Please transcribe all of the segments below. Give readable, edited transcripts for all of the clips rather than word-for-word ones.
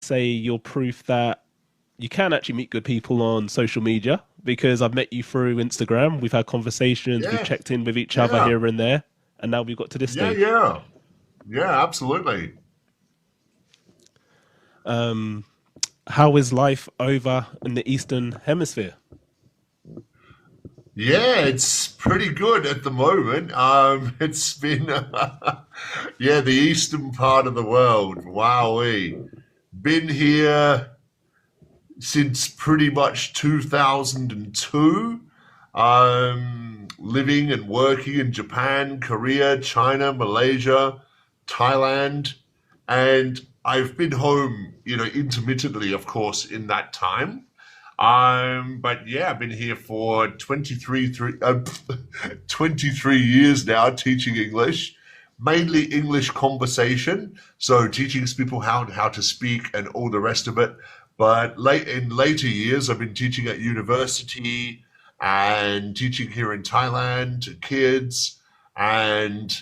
say you're proof that you can actually meet good people on social media because I've met you through Instagram. We've had conversations, we've Yeah, checked in with each other yeah, here and there, and now we've got to this yeah, stage. yeah, yeah, absolutely. How is life over in the Eastern Hemisphere? Yeah, it's pretty good at the moment. It's been, yeah, the eastern part of the world. Wowee. Been here since pretty much 2002. Living and working in Japan, Korea, China, Malaysia, Thailand, and I've been home, intermittently, of course, in that time. But yeah, I've been here for 23 years now teaching English, mainly English conversation. So teaching people how to speak and all the rest of it. But in later years, I've been teaching at university and teaching here in Thailand to kids. And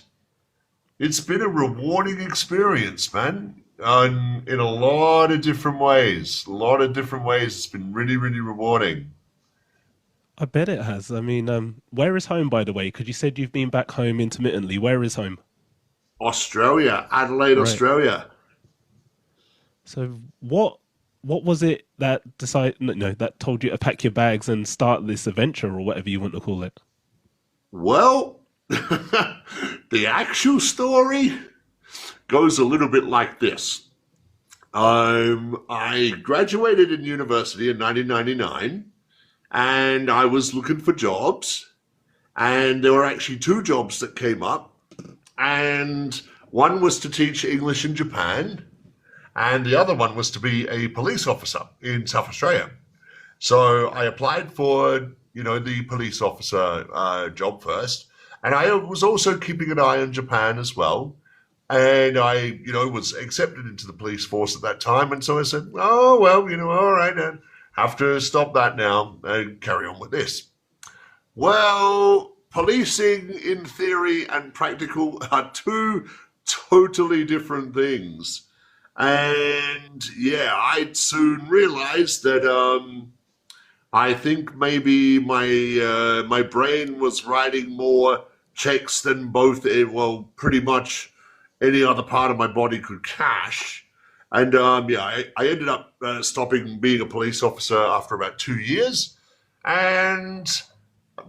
it's been a rewarding experience, man. In a lot of different ways. A lot of different ways. It's been really, really rewarding. I bet it has. I mean, where is home, by the way? Because you said you've been back home intermittently. Where is home? Australia, Adelaide, Right. Australia. So what was it that that told you to pack your bags and start this adventure or whatever you want to call it? Well, the actual story goes a little bit like this. I graduated in university in 1999 and I was looking for jobs. And there were actually two jobs that came up. And one was to teach English in Japan, and the other one was to be a police officer in South Australia. So I applied for, the police officer job first, and I was also keeping an eye on Japan as well. And I, was accepted into the police force at that time, and so I said, "Oh well, all right, I have to stop that now and carry on with this." Well, policing in theory and practical are two totally different things. And yeah, I'd soon realized that I think maybe my brain was writing more checks than well, pretty much any other part of my body could cash. And yeah, I ended up stopping being a police officer after about 2 years. And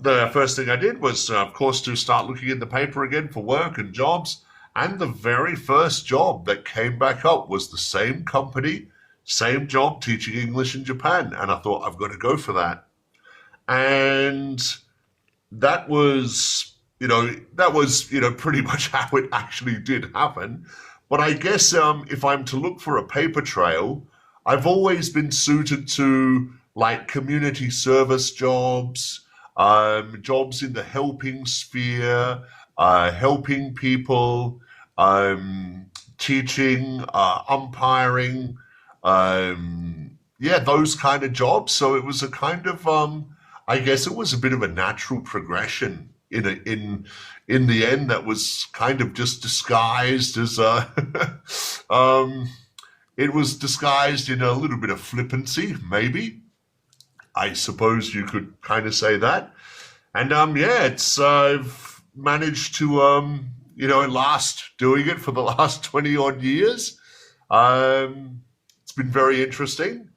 the first thing I did was, of course, to start looking in the paper again for work and jobs. And the very first job that came back up was the same company, same job teaching English in Japan. And I thought, I've got to go for that. And that was, pretty much how it actually did happen. But I guess if I'm to look for a paper trail, I've always been suited to like community service jobs, jobs in the helping sphere, helping people, teaching, umpiring, yeah, those kind of jobs. So it was a kind of, I guess it was a bit of a natural progression in the end that was kind of just disguised as um, it was disguised in a little bit of flippancy, maybe. I suppose you could kind of say that. And yeah, it's I've managed to last doing it for the last 20 odd years. It's been very interesting.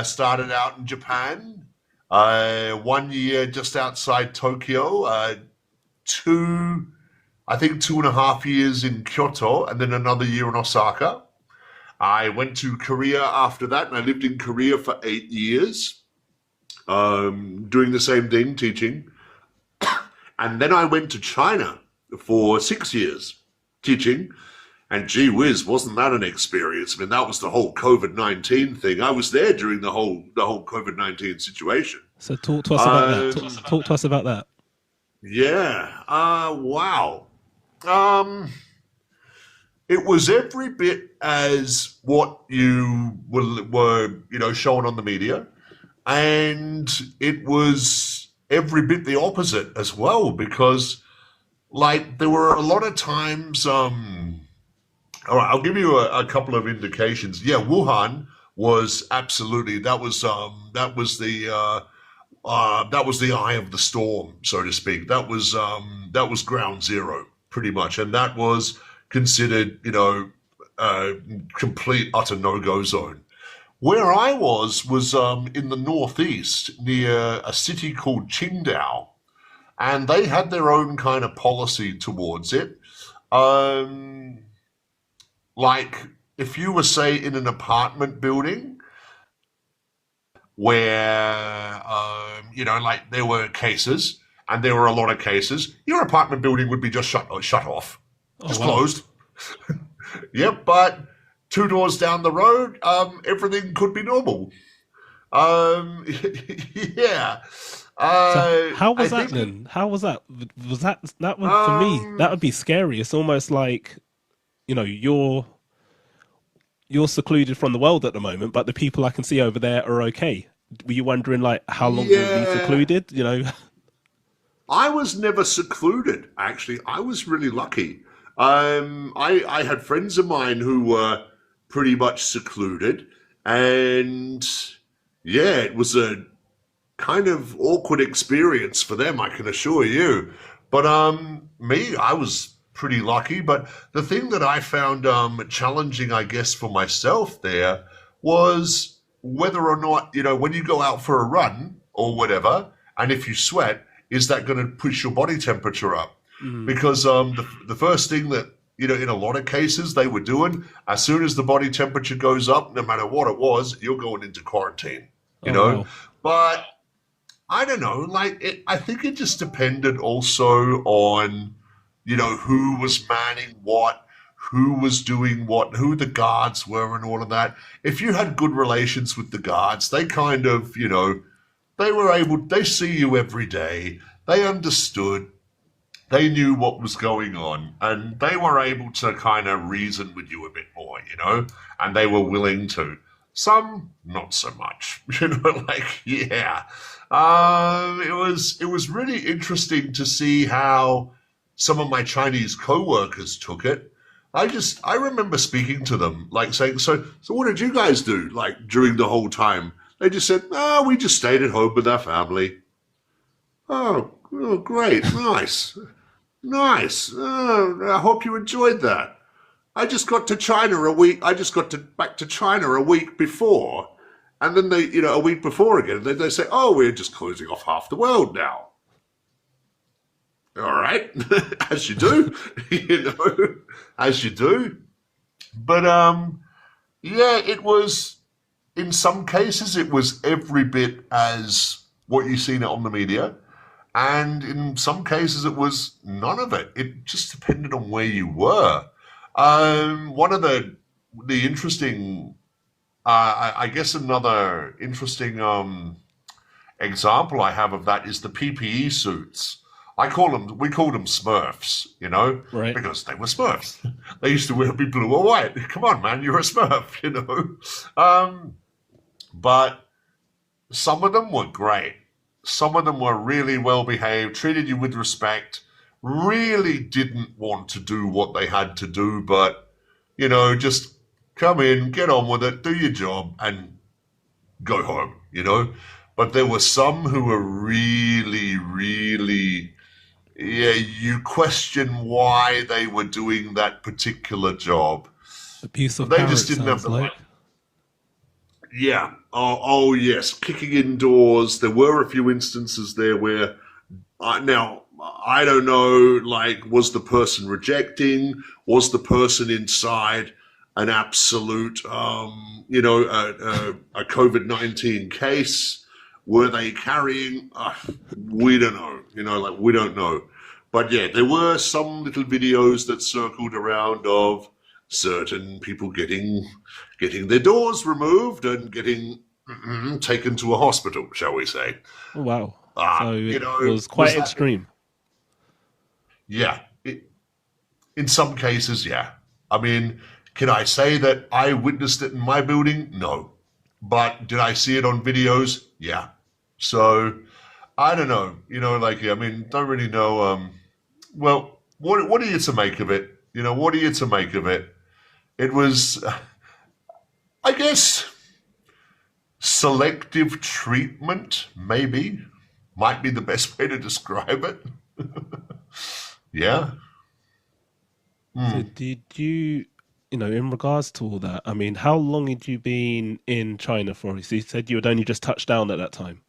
Started out in Japan, 1 year just outside Tokyo, I think 2.5 years in Kyoto, and then another year in Osaka. I went to Korea after that, and I lived in Korea for 8 years, doing the same thing, teaching. And then I went to China for 6 years, teaching. And gee whiz, wasn't that an experience? I mean, that was the whole COVID-19 thing. I was there during the whole COVID-19 situation. So talk to us about that. Um, Talk to us about that. yeah. Wow. Um, it was every bit as what you were shown on the media, and it was every bit the opposite as well, because like there were a lot of times All right, I'll give you a couple of indications. Yeah, Wuhan was absolutely that was the eye of the storm, so to speak. That was ground zero, pretty much, and that was considered, a complete utter no go zone. Where I was in the northeast near a city called Qingdao, and they had their own kind of policy towards it. Um, like if you were, say, in an apartment building where, like there were cases, and there were a lot of cases, your apartment building would be just shut off, Oh just wow. closed. Yep, but two doors down the road, everything could be normal. Um, yeah. So how I was that think, then? How was that? Was that would for me that um, would be scary. It's almost like you're secluded from the world at the moment, but the people I can see over there are okay. Were you wondering like how long you'll be yeah, secluded? I was never secluded, actually. I was really lucky. I had friends of mine who were pretty much secluded, and yeah, it was a kind of awkward experience for them, I can assure you. But me, I was pretty lucky. But the thing that I found challenging, I guess, for myself there was whether or not, when you go out for a run or whatever, and if you sweat, is that going to push your body temperature up? Mm. Because the first thing that, in a lot of cases they were doing, as soon as the body temperature goes up, no matter what it was, you're going into quarantine, you Oh know? wow. But I don't know. I think it just depended also on, who was manning what, who was doing what, who the guards were, and all of that. If you had good relations with the guards, they kind of, they see you every day. They understood. They knew what was going on, and they were able to kind of reason with you a bit more, and they were willing to. Some, not so much, yeah. It was really interesting to see how some of my Chinese co-workers took it. I remember speaking to them, like saying, so what did you guys do, like during the whole time? They just said, oh, we just stayed at home with our family. Oh, great, nice. Nice. I hope you enjoyed that. I just got back to China a week before. And then a week before again, they say, oh, we're just closing off half the world now. All right. As you do, as you do. But, yeah, in some cases, it was every bit as what you seen it on the media. And in some cases, it was none of it. It just depended on where you were. One of the interesting, I guess, another interesting example I have of that is the PPE suits. We called them Smurfs, Right. because they were Smurfs. They used to be blue or white. Come on, man, you're a Smurf, But some of them were great. Some of them were really well behaved, treated you with respect, really didn't want to do what they had to do, but, just come in, get on with it, do your job, and go home. But there were some who were really, really, yeah, you question why they were doing that particular job. Abuse of They power, just it didn't have sounds the right. like. Yeah. Oh, yes. Kicking indoors. There were a few instances there where, now, I don't know, like, was the person rejecting? Was the person inside an absolute, a COVID-19 case? Were they carrying? We don't know. We don't know. But yeah, there were some little videos that circled around of certain people getting their doors removed and getting taken to a hospital, shall we say. Oh wow. So it was Was quite that, extreme. yeah, in some cases, yeah. I mean, can I say that I witnessed it in my building? No. But did I see it on videos? Yeah. So, I don't know. I mean, don't really know. Well, what are you to make of it? What are you to make of it? it was, I guess, selective treatment, maybe, might be the best way to describe it. Yeah. So Hmm. did you, in regards to all that, I mean, how long had you been in China for? So you said you had only just touched down at that time.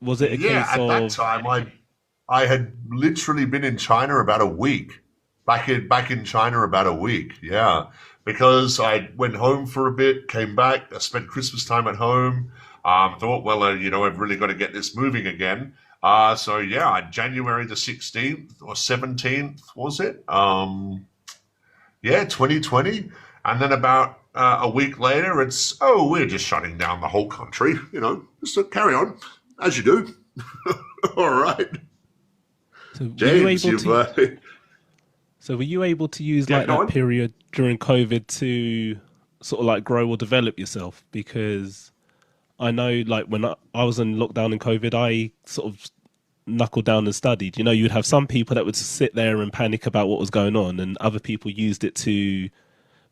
Was it a Yeah, case at that of, time, I had literally been in China about a week. Back in China about a week. Yeah, because I went home for a bit, came back, I spent Christmas time at home. Thought, well, I've really got to get this moving again. So yeah, January the 16th or 17th was it? Yeah, 2020. And then about a week later, it's, oh, we're just shutting down the whole country. Just carry on as you do. All right, so were you James, able you've to, so were you able to use yeah, like go that on. period during COVID to sort of like grow or develop yourself? Because I know like when I was in lockdown in COVID, I sort of knuckled down and studied. You'd have some people that would sit there and panic about what was going on, and other people used it to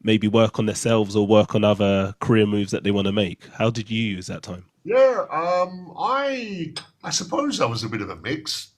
maybe work on themselves or work on other career moves that they want to make. How did you use that time? Yeah, I suppose I was a bit of a mix.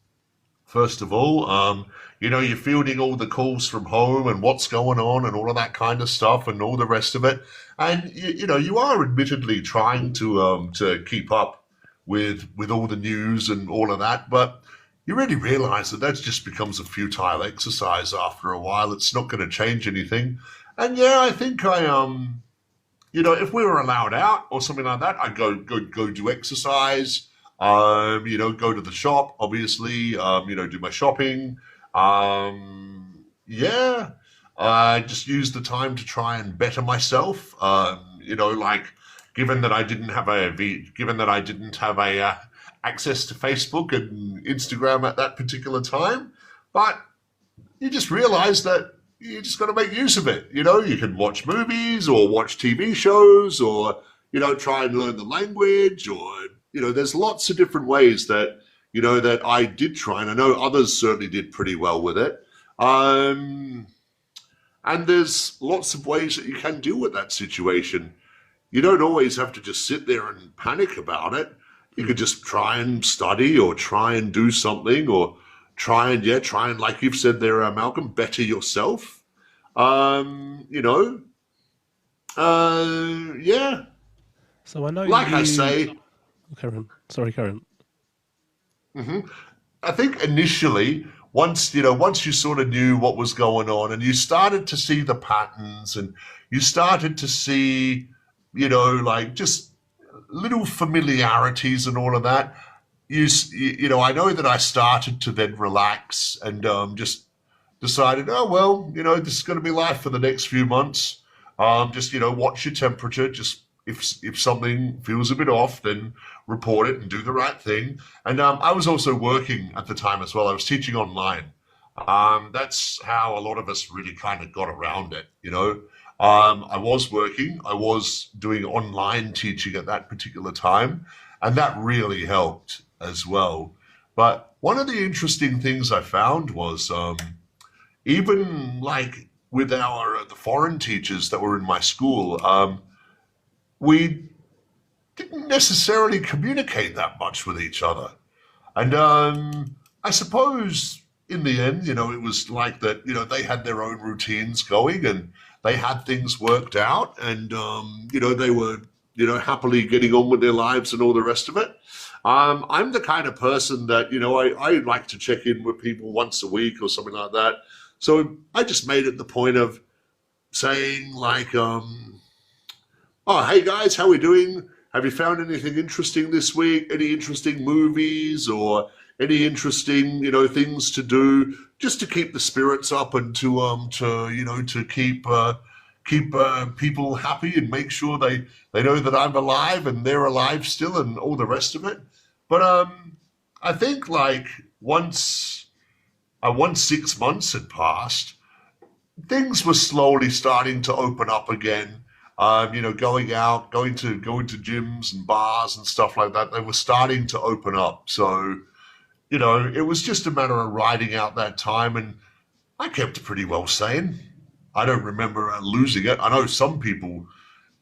First of all, you're fielding all the calls from home and what's going on and all of that kind of stuff and all the rest of it. And you are admittedly trying to keep up with all the news and all of that, but you really realize that just becomes a futile exercise after a while. It's not going to change anything. And yeah, I think if we were allowed out or something like that, I'd go do exercise. Go to the shop, obviously. Do my shopping. Yeah, I just use the time to try and better myself. Like given that I didn't have a access to Facebook and Instagram at that particular time, but you just realize that you just got to make use of it. You can watch movies or watch TV shows or, try and learn the language or, there's lots of different ways that I did try. And I know others certainly did pretty well with it. Um, and there's lots of ways that you can deal with that situation. You don't always have to just sit there and panic about it. You could just try and study or try and do something or try and like you've said there, Malcolm, better yourself. Um, you know, yeah, So I know like I you, say, Karen. Sorry, Karen. I think initially, once you sort of knew what was going on and you started to see the patterns and you started to see, like just little familiarities and all of that, I know that I started to then relax and just decided, oh well, this is going to be life for the next few months. Just watch your temperature. Just if something feels a bit off, then report it and do the right thing. And I was also working at the time as well. I was teaching online. That's how a lot of us really kind of got around it. I was working. I was doing online teaching at that particular time, and that really helped as well. But one of the interesting things I found was even like with the foreign teachers that were in my school, we didn't necessarily communicate that much with each other. And I suppose in the end, it was like that, they had their own routines going and they had things worked out and, they were, happily getting on with their lives and all the rest of it. I'm the kind of person that, I like to check in with people once a week or something like that. So I just made it the point of saying like, oh, hey guys, how we doing? Have you found anything interesting this week? Any interesting movies or any interesting, things to do just to keep the spirits up and to keep people happy and make sure they know that I'm alive and they're alive still and all the rest of it. But I think like once 6 months had passed, things were slowly starting to open up again. Going out, going to gyms and bars and stuff like that. They were starting to open up. So, it was just a matter of riding out that time, and I kept pretty well sane. I don't remember losing it. I know some people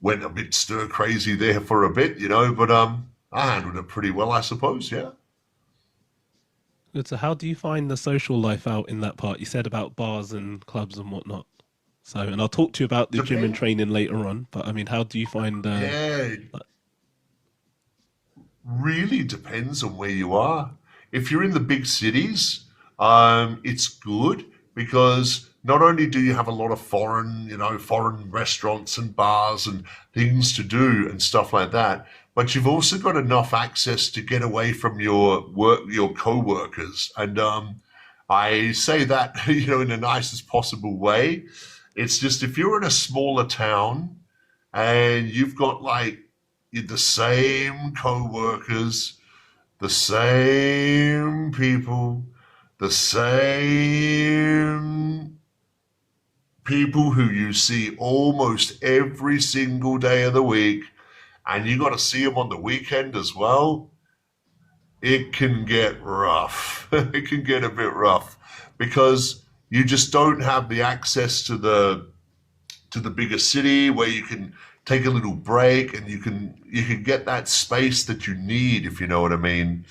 went a bit stir crazy there for a bit, but I handled it pretty well, I suppose. Yeah. Good. So, how do you find the social life out in that part? You said about bars and clubs and whatnot. So, and I'll talk to you about the gym and Depend. training later on. But I mean, how do you find? Yeah, Like, really depends on where you are. If you're in the big cities, it's good because not only do you have a lot of foreign restaurants and bars and things to do and stuff like that, but you've also got enough access to get away from your co-workers. And I say that, in the nicest possible way. It's just if you're in a smaller town and you've got like the same co-workers, the same people, the same people who you see almost every single day of the week, and you got to see them on the weekend as well, it can get rough. It can get a bit rough because you just don't have the access to the bigger city where you can take a little break and you can get that space that you need, if you know what I mean.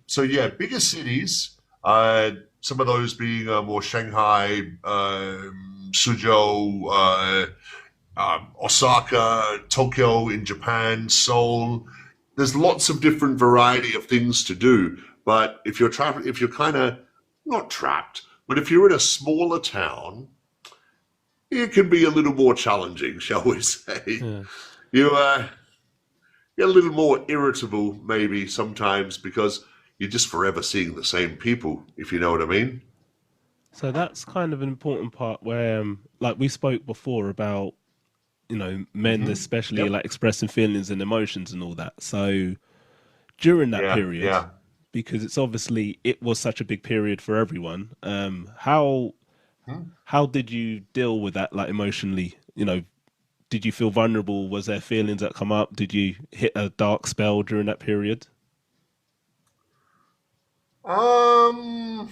So yeah, bigger cities, some of those being more Shanghai, Suzhou, Osaka, Tokyo in Japan, Seoul. There's lots of different variety of things to do. But if you're kind of not trapped, but if you're in a smaller town, it can be a little more challenging, shall we say. yeah. You get a little more irritable maybe sometimes because you're just forever seeing the same people, if you know what I mean. So that's kind of an important part where, like we spoke before about, men especially Yep. like expressing feelings and emotions and all that. So during that Yeah, period, yeah. because it was such a big period for everyone. Hmm. How did you deal with that, like emotionally? Did you feel vulnerable? Was there feelings that come up? Did you hit a dark spell during that period? Um,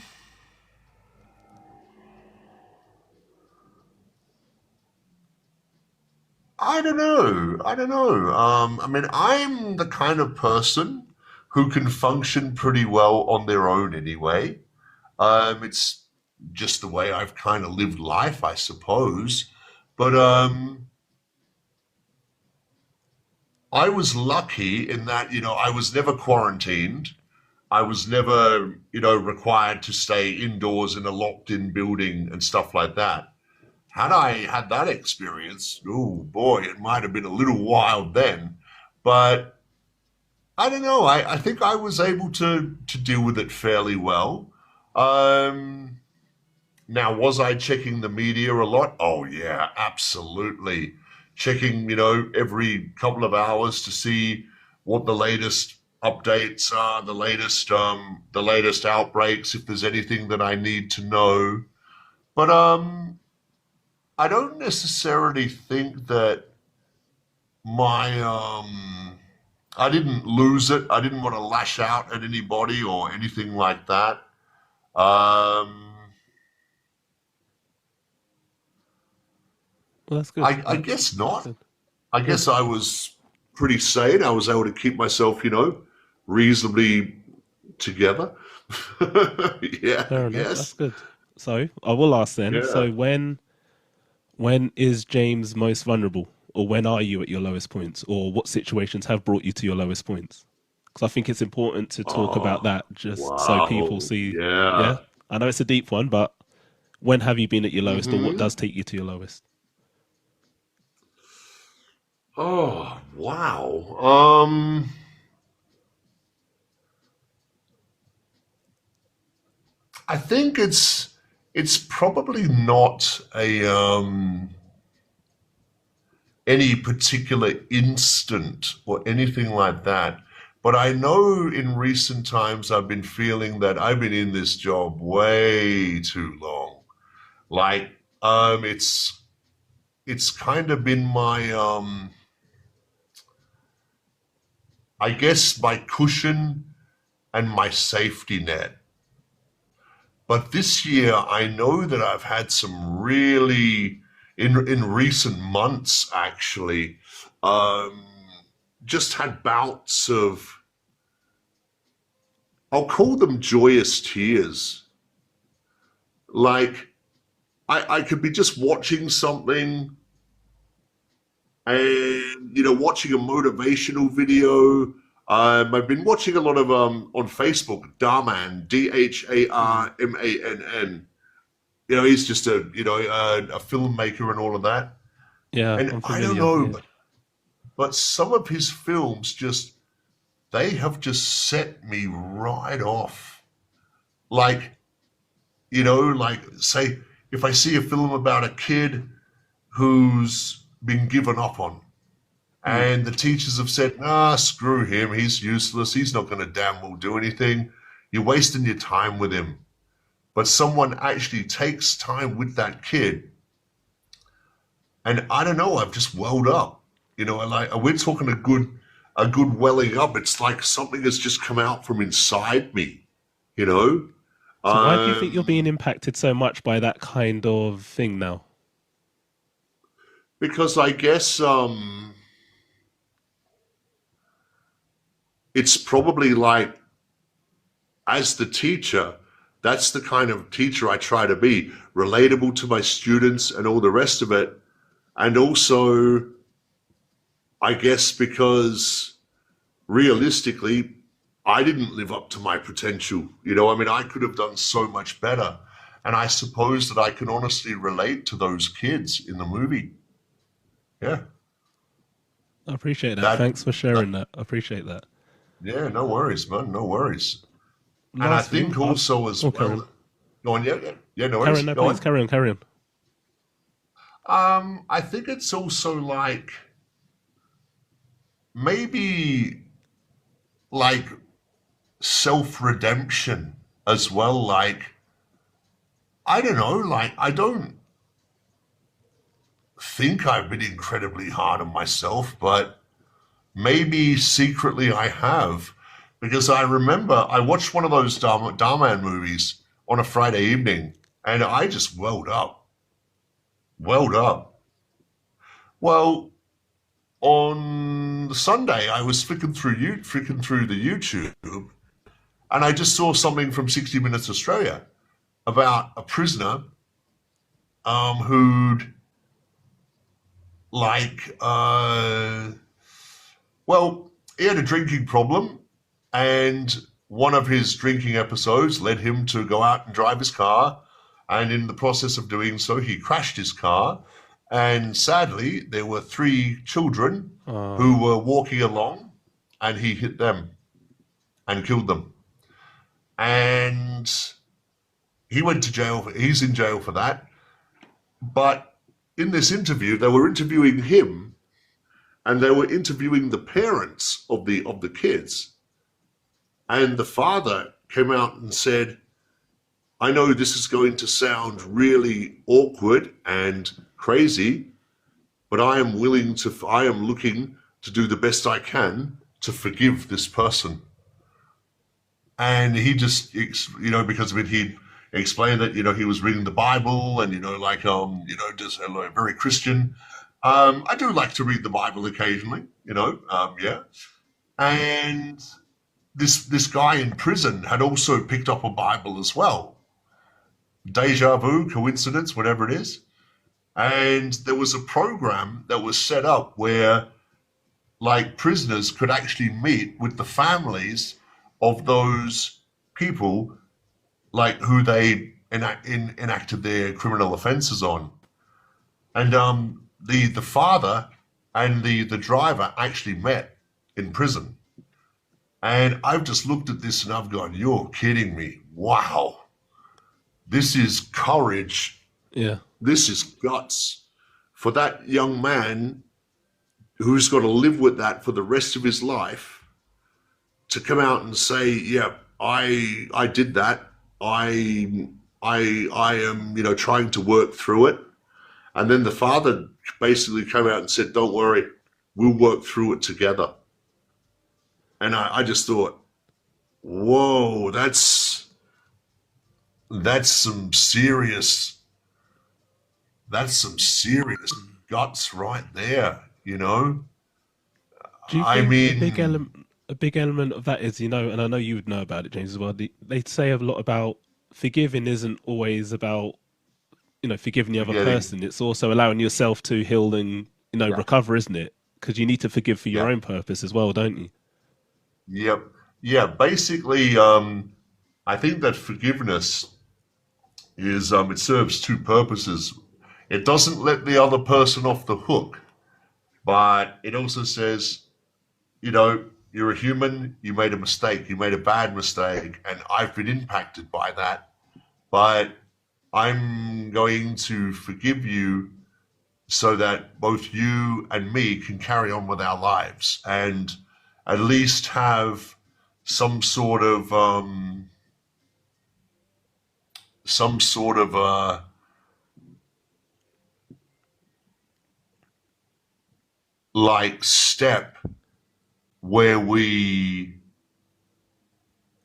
I don't know. I don't know. I mean, I'm the kind of person who can function pretty well on their own anyway. It's just the way I've kind of lived life, I suppose. But I was lucky in that, I was never quarantined. I was never, required to stay indoors in a locked in building and stuff like that. Had I had that experience, oh boy, it might have been a little wild then. But I don't know. I think I was able to deal with it fairly well. Um, Now, was I checking the media a lot? Oh, yeah, absolutely. Checking, every couple of hours to see what the latest updates are, the latest outbreaks, if there's anything that I need to know. But I don't necessarily think that my I didn't lose it. I didn't want to lash out at anybody or anything like that. Um, Well, that's good. I guess That's not. good. I Good. guess I was pretty sane. I was able to keep myself, reasonably together. Yeah, I Fair enough. That's guess. good. So I will ask then. Yeah. So when is James most vulnerable, or when are you at your lowest points, or what situations have brought you to your lowest points? Because I think it's important to talk about Oh, that, just so people wow. see. Yeah, Yeah. I know it's a deep one, but when have you been at your lowest, or what Mm-hmm. does take you to your lowest? Oh, wow. I think it's probably not a any particular instant or anything like that. But I know in recent times I've been feeling that I've been in this job way too long. Like, it's kind of been my I guess my cushion and my safety net. But this year, I know that I've had some really, in recent months actually, um, just had bouts of, I'll call them joyous tears. Like I could be just watching something and watching a motivational video. I've been watching a lot of on Facebook, Darman, Mm. Dharmann. He's just a filmmaker and all of that. Yeah, And I'm I don't familiar. know, Yeah. but some of his films just they have just set me right off. Like like say if I see a film about a kid who's been given up on, Mm. and the teachers have said, screw him, he's useless, he's not going to damn well do anything. You're wasting your time with him. But someone actually takes time with that kid, and I don't know, I've just welled up. And like we're talking a good welling up. It's like something has just come out from inside me, you know? So why do you think you're Um, being impacted so much by that kind of thing now? because I guess it's probably like as the teacher, that's the kind of teacher I try to be, relatable to my students and all the rest of it. And also, I guess because realistically, I didn't live up to my potential. I mean, I could have done so much better. And I suppose that I can honestly relate to those kids in the movie. Yeah. I appreciate that. That, Thanks for that sharing that. I appreciate that. yeah, no worries, man. No worries. And I Last thing, think also as oh, Karen. well, go on, yeah, yeah, yeah, no worries. Karen, no, Go please on. carry on, carry on. I think it's also like maybe like self-redemption as well. Like, I don't know, like I don't think I've been incredibly hard on myself, but maybe secretly I have. Because I remember I watched one of those Darman movies on a Friday evening and I just welled up. Welled up. Well, on the Sunday, I was flicking through the YouTube, and I just saw something from 60 Minutes Australia about a prisoner who'd like, well, he had a drinking problem, and one of his drinking episodes led him to go out and drive his car, and in the process of doing so, he crashed his car, and sadly, there were three children who Oh, were walking along, and he hit them and killed them. And he went to jail. He's in jail for that. But in this interview, they were interviewing him, and they were interviewing the parents of the kids. And the father came out and said, "I know this is going to sound really awkward and crazy, but I am looking to do the best I can to forgive this person." And he just, because of it, he explained that, he was reading the Bible and, like, just very Christian. I do like to read the Bible occasionally, yeah. And this guy in prison had also picked up a Bible as well. Deja vu, coincidence, whatever it is. And there was a program that was set up where like prisoners could actually meet with the families of those people like who they enacted their criminal offences on. And the father and the driver actually met in prison. And I've just looked at this and I've gone, "You're kidding me. Wow. This is courage. yeah. This is guts for that young man who's got to live with that for the rest of his life to come out and say, yeah, I did that. I am, trying to work through it." And then the father basically came out and said, "Don't worry, we'll work through it together." And I just thought, whoa, that's some serious that's some serious Mm. guts right there, you know? Do you I think mean, a big element of that is, and I know you would know about it, James, as well. They say a lot about forgiving isn't always about, forgiving the other forgetting. person. It's also allowing yourself to heal and, Yeah, recover, isn't it? Because you need to forgive for your yeah, own purpose as well, don't you? yep. Yeah, basically, I think that forgiveness is it serves two purposes. It doesn't let the other person off the hook, but it also says, you know, you're a human, you made a mistake, you made a bad mistake, and I've been impacted by that, but I'm going to forgive you so that both you and me can carry on with our lives and at least have some sort of some sort of like step where we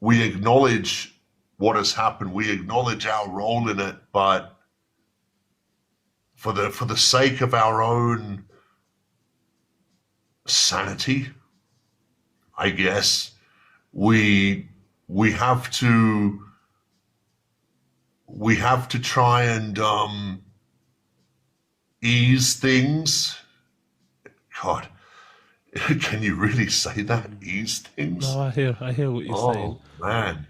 acknowledge what has happened, we acknowledge our role in it, but for the sake of our own sanity, I guess we we have to we have to try and ease things. God, can you really say that? Mm. Ease No, things? I hear what you're saying. Oh man.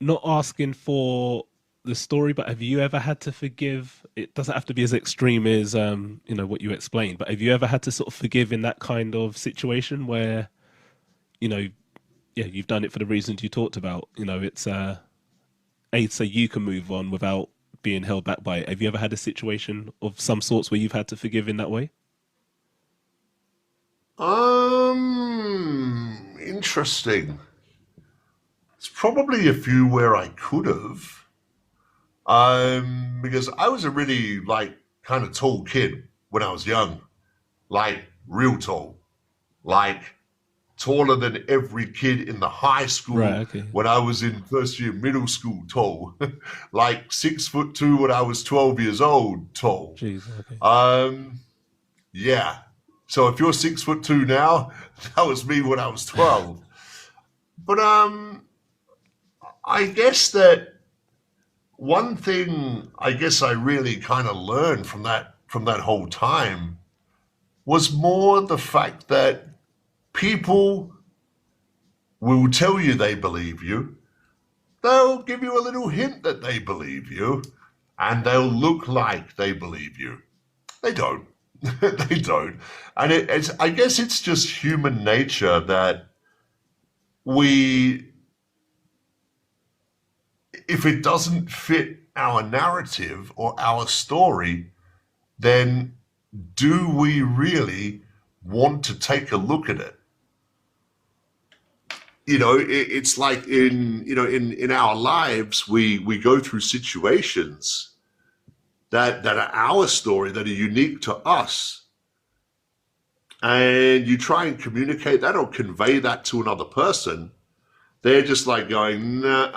Not asking for the story, but have you ever had to forgive? It doesn't have to be as extreme as what you explained, but have you ever had to sort of forgive in that kind of situation where, you know, yeah, you've done it for the reasons you talked about. It's so you can move on without being held back by it. Have you ever had a situation of some sorts where you've had to forgive in that way? Interesting. It's probably a few where I could have. Because I was a really like kind of tall kid when I was young, like real tall, like taller than every kid in the high Right. school Okay. when I was in first year middle school tall, like 6'2" when I was 12 years old tall. Jeez. Okay. Um, yeah. So if you're 6'2" now, that was me when I was 12. But I guess that one thing I guess I really kind of learned from that whole time was more the fact that people will tell you they believe you. They'll give you a little hint that they believe you, and they'll look like they believe you. They don't. They don't. And it's I guess it's just human nature that we if it doesn't fit our narrative or our story, then do we really want to take a look at it? It's like in our lives, we go through situations that are our story, that are unique to us, and you try and communicate that or convey that to another person. They're just like going, no,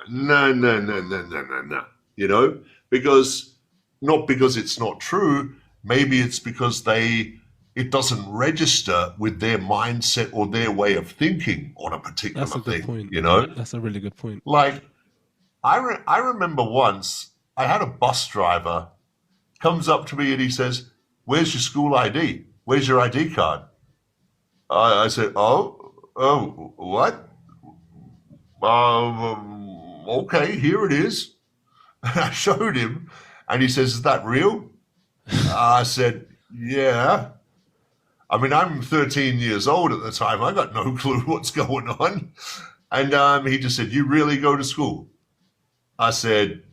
no, no, no, no, no, no, no, you know, because not because it's not true. Maybe it's because it doesn't register with their mindset or their way of thinking on a That's particular a good thing, point. you know? That's a really good point. Like, I remember once I had a bus driver comes up to me and he says, "Where's your school ID? Where's your ID card?" I said, "Oh, what? Okay, here it is." And I showed him, and he says, "Is that real?" I said, "Yeah." I mean, I'm 13 years old at the time. I got no clue what's going on. And he just said, "You really go to school?" I said,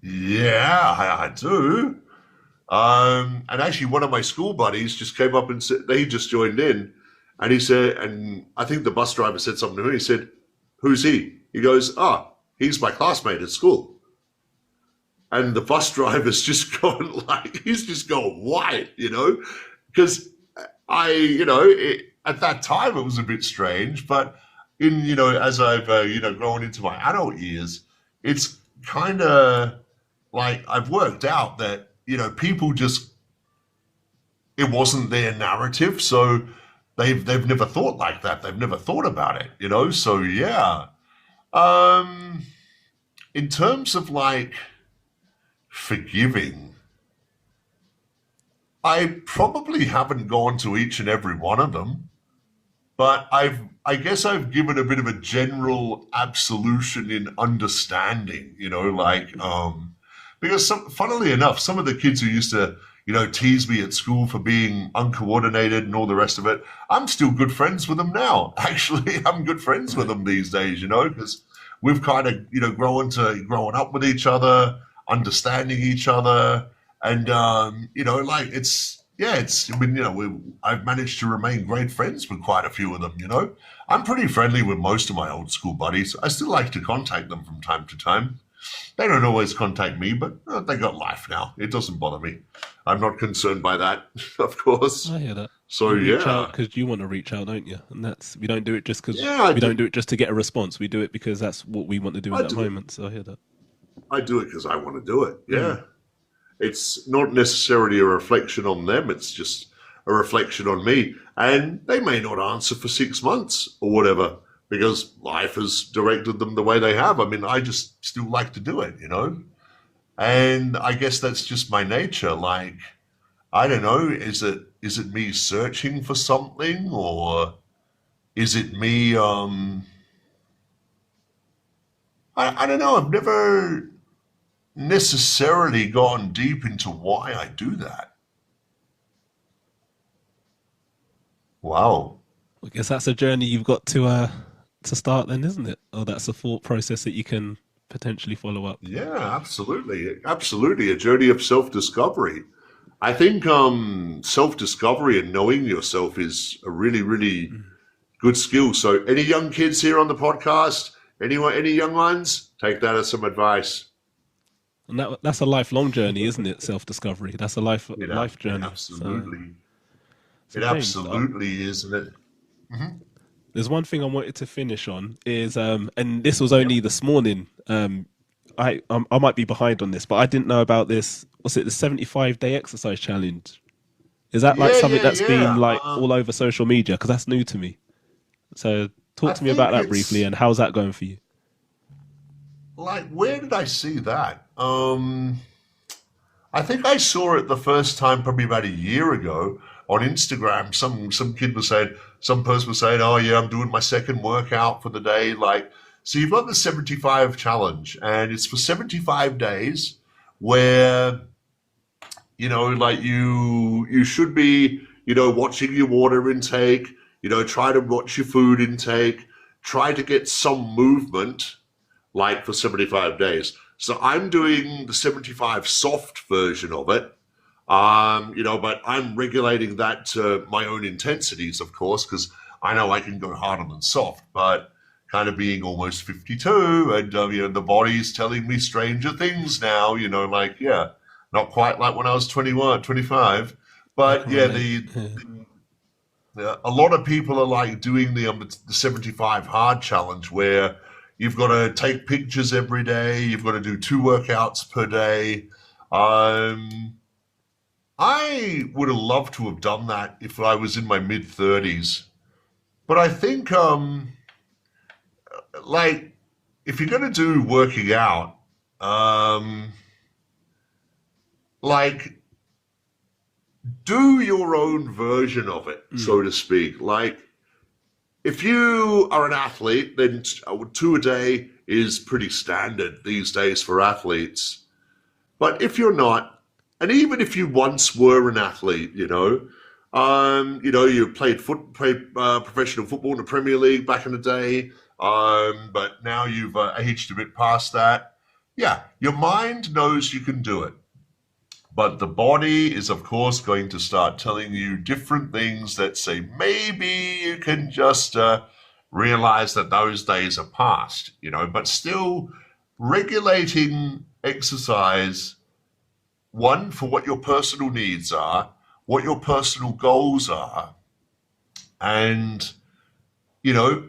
"Yeah, I do." And actually, one of my school buddies just came up and said, he just joined in. And he said, and I think the bus driver said something to him. He said, "Who's he?" He goes, "Ah, he's my classmate at school." And the bus driver's just gone like, he's just gone white, because at that time it was a bit strange, but as I've, grown into my adult years, it's kind of like I've worked out that, people just, it wasn't their narrative. So they've never thought like that. They've never thought about it. So yeah. Um, in terms of like forgiving, I probably haven't gone to each and every one of them, but I guess I've given a bit of a general absolution in understanding, because funnily enough, some of the kids who used to, tease me at school for being uncoordinated and all the rest of it, I'm still good friends with them now. Actually, I'm good friends with Right. them these days, because we've kind of, growing up with each other, understanding each other, and like it's. I mean, I've managed to remain great friends with quite a few of them. I'm pretty friendly with most of my old school buddies. I still like to contact them from time to time. They don't always contact me, but they got life now. It doesn't bother me. I'm not concerned by that, of course. I hear that. So You reach out yeah, because you want to reach out, don't you? And that's we don't do it just because yeah, I we don't do. do it just to get a response. We do it because that's what we want to do in I that do it. moment. So I hear that. I do it because I want to do it. Mm. Yeah, it's not necessarily a reflection on them. It's just a reflection on me. And they may not answer for 6 months or whatever because life has directed them the way they have. I mean, I just still like to do it. And I guess that's just my nature. Like, I don't know, is it me searching for something, or is it me I don't know, I've never necessarily gone deep into why I do that. Wow. I guess that's a journey you've got to start then, isn't it? Or that's a thought process that you can potentially follow up. Yeah, absolutely. Absolutely. A journey of self discovery. I think self discovery and knowing yourself is a really, really Mm. good skill. So, any young kids here on the podcast, anyone, any young ones, take that as some advice. And that's a lifelong journey, isn't it? Self discovery. That's a life It journey. So absolutely, so it James, absolutely is, isn't it? Hmm. there's one thing I wanted to finish on is and this was Yep. only this morning. I might be behind on this, but I didn't know about this. What's it? The 75-day exercise challenge. Is that like Yeah, something yeah, that's been yeah. like all over social media? Because that's new to me. So I talk to me about think that briefly it's and how's that going for you? like, where did I see that? I think I saw it the first time probably about a year ago on Instagram. Some kid was saying, some person was saying, "Oh yeah, I'm doing my second workout for the day." Like, so you've got the 75 challenge, and it's for 75 days, where like you should be, watching your water intake. Try to watch your food intake. Try to get some movement like for 75 days. So I'm doing the 75 soft version of it. But I'm regulating that to my own intensities, of course, because I know I can go harder than soft, but kind of being almost 52 and, the body's telling me stranger things now, like, yeah, not quite like when I was 21, 25. I But can yeah, relate. Yeah. a lot of people are like doing the 75 hard challenge where you've got to take pictures every day, you've got to do two workouts per day. Um, I would have loved to have done that if I was in my mid 30s. But I think, like, if you're going to do working out, um, like, do your own version of it, Mm. so to speak. Like, if you are an athlete, then two a day is pretty standard these days for athletes. But if you're not, and even if you once were an athlete, you played professional football in the Premier League back in the day, but now you've aged a bit past that. Yeah, your mind knows you can do it. But the body is, of course, going to start telling you different things that say maybe you can just realize that those days are past, but still regulating exercise, one, for what your personal needs are, what your personal goals are, and, you know,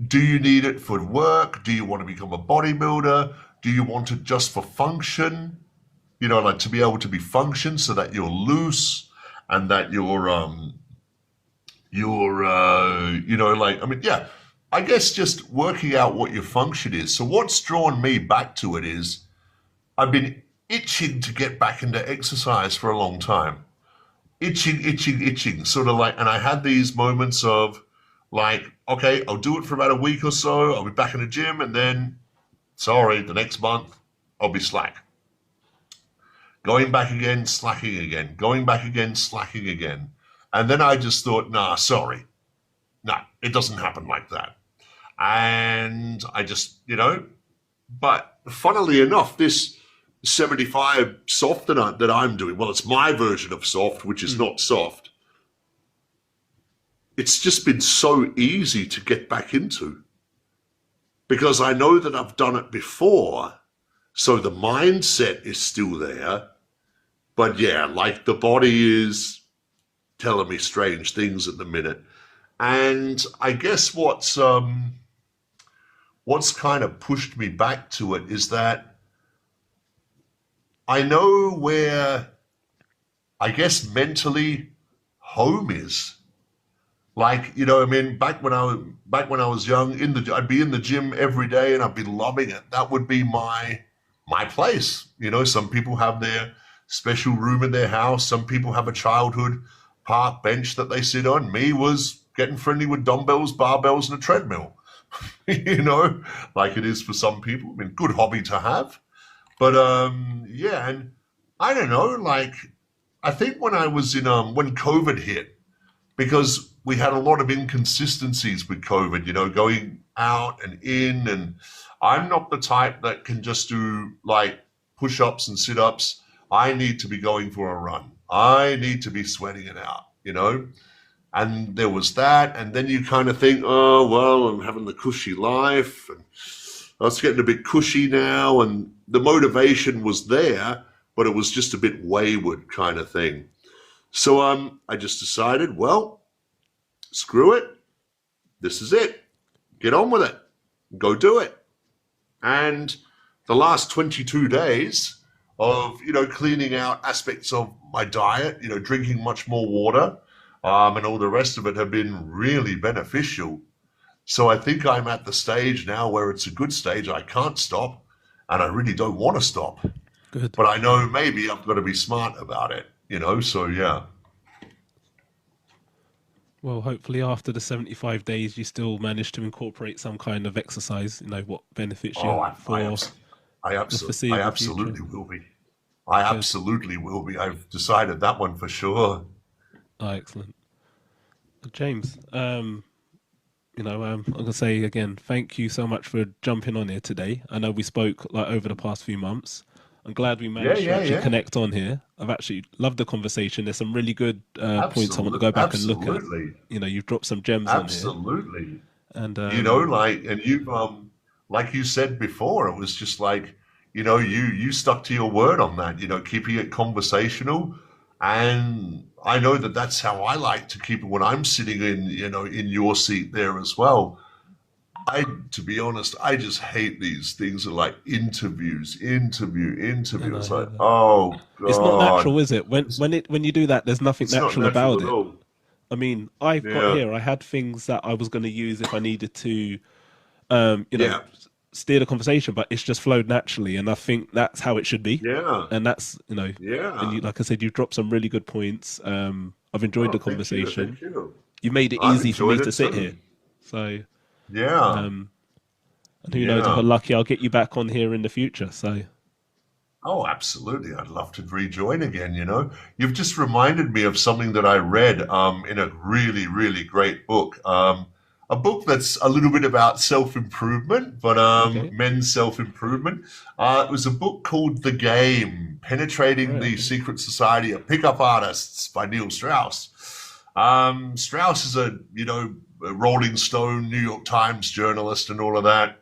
Do you need it for work? Do you want to become a bodybuilder? Do you want it just for function? You know, like to be able to be function so that you're loose and that you know, like, I mean, yeah, I guess just working out what your function is. So what's drawn me back to it is I've been itching to get back into exercise for a long time. Itching, sort of like, and I had these moments of like, okay, I'll do it for about a week or so. I'll be back in the gym, and then, sorry, the next month I'll be slack. Going back again, slacking again. Going back again, slacking again. And then I just thought, nah, sorry. No, it doesn't happen like that. And I just, you know, but funnily enough, this 75 soft that I'm doing, well, it's my version of soft, which is not soft. It's just been so easy to get back into because I know that I've done it before. So the mindset is still there. But yeah, like the body is telling me strange things at the minute. And I guess what's kind of pushed me back to it is that I know where, I guess mentally, home is. Like, you know, I mean, back when I was young, I'd be in the gym every day and I'd be loving it. That would be my place. You know, some people have their special room in their house. Some people have a childhood park bench that they sit on. Me was getting friendly with dumbbells, barbells, and a treadmill. You know, like it is for some people. I mean, good hobby to have. But yeah, and I don't know, like I think when I was in when COVID hit, because we had a lot of inconsistencies with COVID, you know, going out and in, and I'm not the type that can just do like push-ups and sit-ups. I need to be going for a run. I need to be sweating it out, you know? And there was that, and then you kind of think, oh, well, I'm having the cushy life, and I was getting a bit cushy now, and the motivation was there, but it was just a bit wayward kind of thing. So I just decided, well, screw it. This is it. Get on with it. Go do it. And the last 22 days of, you know, cleaning out aspects of my diet, you know, drinking much more water, and all the rest of it have been really beneficial. So I think I'm at the stage now where it's a good stage. I can't stop, and I really don't want to stop. Good. But I know maybe I've got to be smart about it, you know? So yeah. Well, hopefully after the 75 days, you still manage to incorporate some kind of exercise, you know, what benefits Oh, you I, I, for abs- I, the I foreseeable future. absolutely will be. I Good. absolutely will be. I've decided that one for sure. Oh, excellent. James, I'm gonna say again, thank you so much for jumping on here today. I know we spoke like over the past few months. I'm glad we Yeah, managed to yeah, actually yeah. connect on here. I've actually loved the conversation. There's some really good points I want to Absolutely, go back and look at. absolutely, You know, you've dropped some gems on here, absolutely. and You know, like, and you've like you said before, it was just like, you know, you stuck to your word on that, you know, keeping it conversational. And I know that that's how I like to keep it when I'm sitting in, you know, in your seat there as well. To be honest, I just hate these things of like and interview. I It's hear like, that. oh It's not God, natural, is it? When you do that, there's nothing it's not natural natural about at it. all. I mean, I've got Yeah, here. I had things that I was going to use if I needed to, you know, yeah, steer the conversation, but it's just flowed naturally, and I think that's how it should be. yeah, And that's, and yeah. you, like I said, you've dropped some really good points. I've enjoyed Oh, the thank you, conversation. thank you. You made it I've easy for me enjoyed to it sit here. too. So, Yeah, um, and who knows if yeah. I'm lucky, I'll get you back on here in the future. So, Oh, absolutely. I'd love to rejoin again, you know. You've just reminded me of something that I read in a really, really great book. A book that's a little bit about self-improvement, but okay, men's self-improvement. It was a book called The Game, Penetrating right, the okay, Secret Society of Pickup Artists by Neil Strauss. Strauss is a Rolling Stone, New York Times journalist and all of that.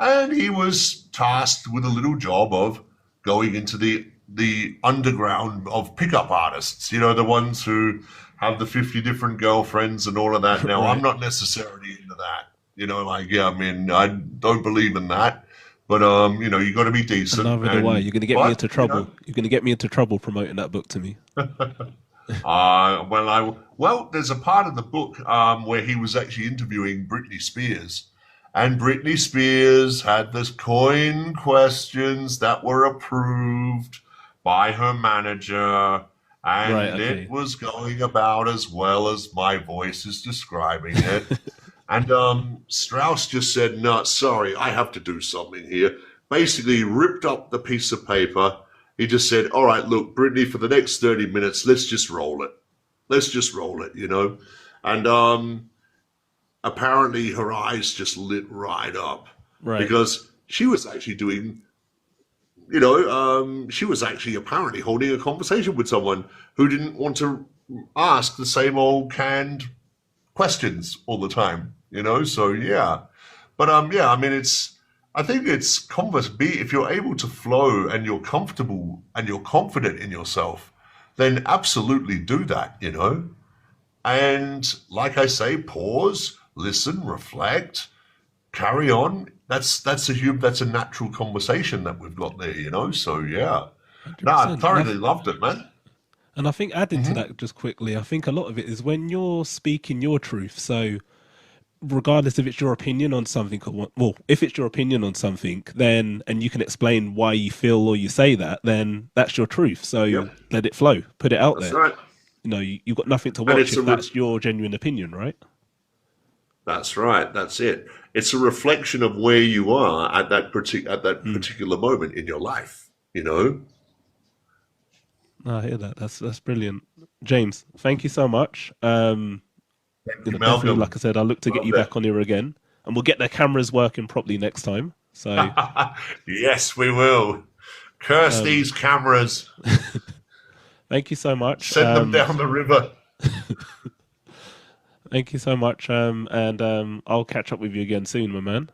And he was tasked with a little job of going into the underground of pickup artists, you know, the ones who have the 50 different girlfriends and all of that. Now, I'm right, not necessarily into that. You know, like, yeah, I mean, I don't believe in that, but you know, you got to be And decent, neither do I. You're going to get me but into you know, trouble. You're going to get me into trouble promoting that book to me. well, there's a part of the book where he was actually interviewing Britney Spears, and Britney Spears had this coin questions that were approved by her manager, Right. and it Okay. was going about as well as my voice is describing it. And Strauss just said, "No, sorry, I have to do something here." Basically, ripped up the piece of paper. He just said, "All right, look, Brittany, for the next 30 minutes, let's just roll it. Let's just roll it, you know." And apparently, her eyes just lit right up Right. because she was actually doing, she was actually apparently holding a conversation with someone who didn't want to ask the same old canned questions all the time, you know. So yeah, but yeah, I mean, I think it's converse. Be if you're able to flow and you're comfortable and you're confident in yourself, then absolutely do that, you know. And like I say, pause, listen, reflect, carry on. That's a natural conversation that we've got there, you know. So yeah, no, I 100%. thoroughly loved it, man. And I think adding to Hmm. that just quickly, I think a lot of it is when you're speaking your truth. So regardless if it's your opinion on something or well, if it's your opinion on something, then and you can explain why you feel or you say that, then that's your truth. So Yep, let it flow, put it out that's there. right. You've got nothing to And watch if that's your genuine opinion, right? That's right. That's it. It's a reflection of where you are at that Mm. particular moment in your life. You know. No, I hear that. That's brilliant, James. Thank you so much. Thank you, Definitely, like I Malcolm. said, I'll look to get you Loved it. back on here again, and we'll get the cameras working properly next time. So, Yes, we will. Curse um, these cameras. thank you so much. Send them down the river. Thank you so much. And I'll catch up with you again soon, my man.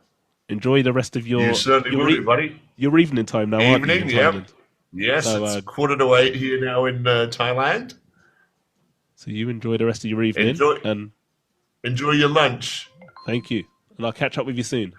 Enjoy the rest of You certainly will do, buddy. your evening time now, aren't you, in Evening. Yep. Thailand? Yes, So it's 7:45 here now in Thailand. so you enjoy the rest of your evening, Enjoy and enjoy your lunch. thank you. And I'll catch up with you soon.